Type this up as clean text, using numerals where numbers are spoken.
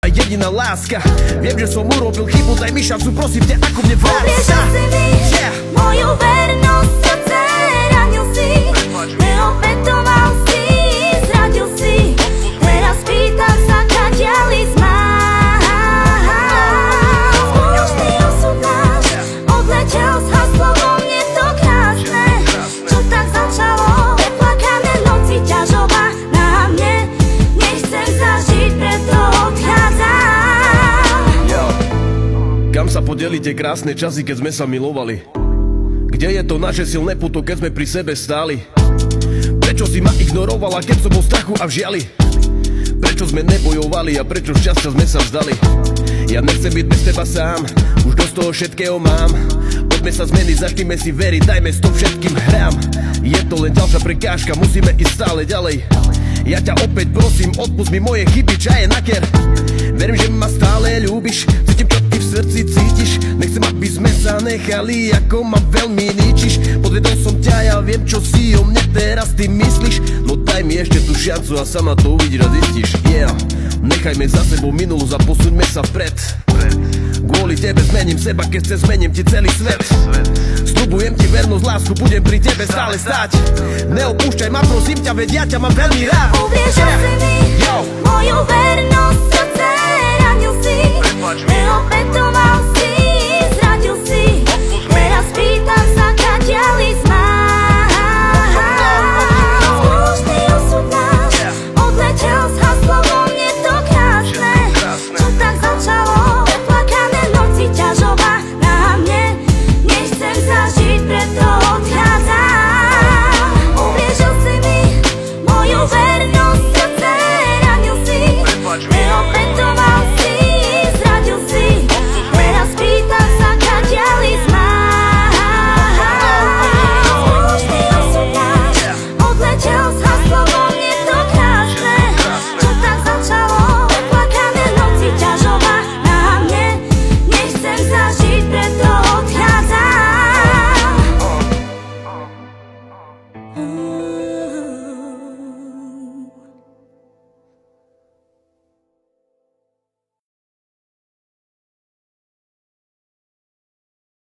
a jediná láska. Viem, že som urobil chybu, daj mi šancu, prosím ťa, ako mne vráť sa. Ubližil si mi, moju vernosť srdce ranil si, neopetoval si, zradil si. Teraz pýtam sa, kadiaľ ísť mám. Spoločný osud náš odletel, zhaslo vo mne to krásne, čo tak začalo. Preplakané noci, ťažoba na mne, nechcem zažiť, preto odchádzam. Kam sa podeli tie krásne časy, keď sme sa milovali? Kde je to naše silné puto, keď sme pri sebe stáli? Prečo si ma ignorovala, keď som bol v strachu a v žiali? Prečo sme nebojovali a prečo šťastia sme sa vzdali? Ja nechcem byť bez teba sám, už dosť toho všetkého mám. Poďme sa zmeniť, začnime si veriť, dajme stop všetkým hrám. Je to len ďalšia prekážka, musíme ísť stále ďalej. Ja ťa opäť prosím, odpusť mi moje chyby, čaje naker. Verím, že ma stále ľúbiš, cítim, čo ty v srdci cítiš. Nechcem, aby sme sa nechali, ako ma veľmi ničíš. Podvedol som ťa, ja viem, čo si o mne teraz ty myslíš. No daj mi ešte tú šancu a sama to uvidíš a zistíš. Nechajme za sebou minulosť a posuňme sa vpred. Kvôli tebe zmením seba, keď chcem, zmením ti celý svet. Sľubujem ti vernosť, lásku, budem pri tebe stále stáť. Neopúšťaj ma, prosím ťa, veď ja ťa mám veľmi rád. Ubližil si mi, moju vernosť